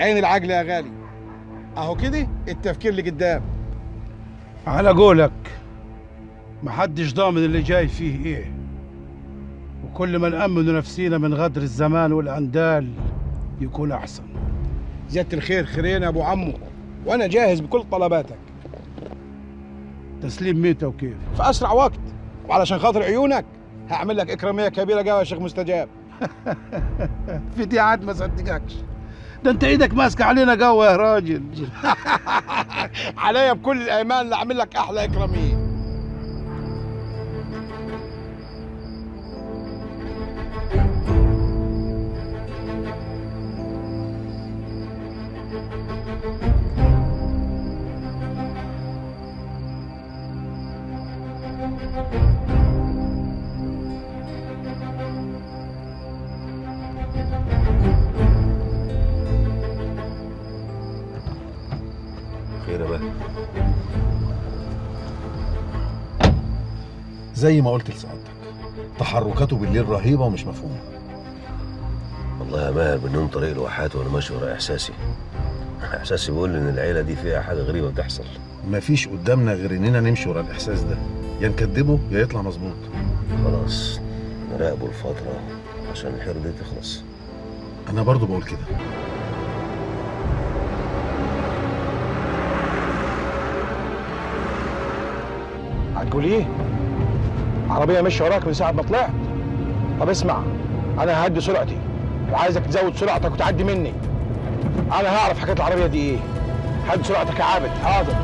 عين العقل يا غالي. اهو كده التفكير اللي قدام. على قولك محدش ضامن اللي جاي فيه ايه، وكل ما نأمن نفسينا من غدر الزمان والأندال يكون أحسن. زيادة الخير خيرين يا ابو عمو، وانا جاهز بكل طلباتك. تسليم متى وكيف؟ في اسرع وقت، وعلشان خاطر عيونك هعمل لك اكراميه كبيره قوي يا شيخ مستجاب. في دي عاد ما صدقكش، ده انت ايدك ماسكه علينا قوي يا راجل. عليا بكل الايمان اللي اعمل لك احلى اكراميه. خير يا باشا. زي ما قلت لسعادتك، تحركاته بالليل رهيبه ومش مفهومه. والله يا ماهر بنوم طريق الواحات وانا ماشي ورا احساسي بيقول ان العيله دي فيها حاجه غريبه بتحصل. مفيش قدامنا غير اننا نمشي ورا الاحساس ده، يا نكدبه يا يطلع مظبوط. خلاص نراقبه الفتره عشان الحيره دي تخلص. انا برضو بقول كده. هتقول ايه؟ عربيه ماشيه وراك من ساعه ما طلعت. طب اسمع، انا ههدي سرعتي وعايزك تزود سرعتك وتعدي مني. انا هعرف حكايه العربيه دي ايه. هدي سرعتك يا عابد. حاضر.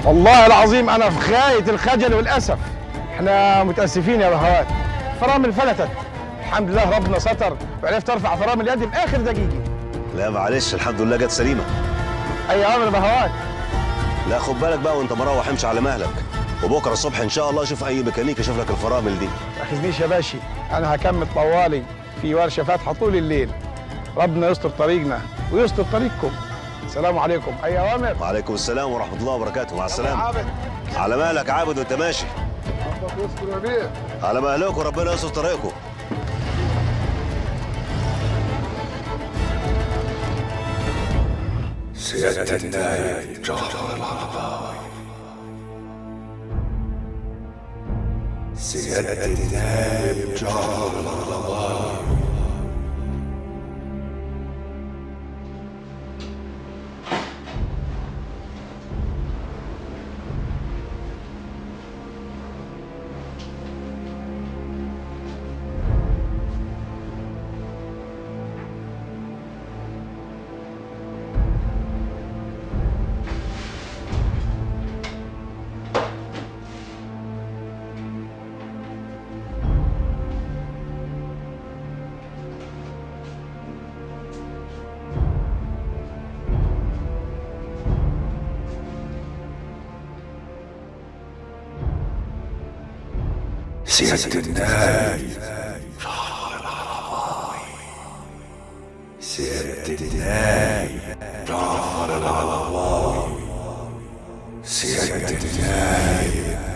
والله العظيم انا في غايه الخجل والاسف. احنا متاسفين يا بهوات، فرامل فلتت. الحمد لله ربنا ستر وعرفت ارفع فرامل يدي في اخر دقيقه. لا معلش الحمد لله جت سليمه. اي امر يا بهوات. لا خد بالك بقى وانت مروح امشي على مهلك، وبكره الصبح ان شاء الله شوف اي ميكانيك يشوف لك الفرامل دي. ما تاخذنيش يا باشي، انا هكمل طوالي في ورشه فاتحه طول الليل. ربنا يستر طريقنا ويستر طريقكم. السلام عليكم. اي اوامر. وعليكم السلام ورحمه الله وبركاته. مع السلامه. عابد. على مهلك يا عابد وانت ماشي. على مهلكم وربنا يستر طريقكم. سيادة النائب جعفر العرباوي. سيادة النائب جعفر العرباوي. سيادة النائب جعفر العرباوي. سيادة النائب جعفر العرباوي. سيادة النائب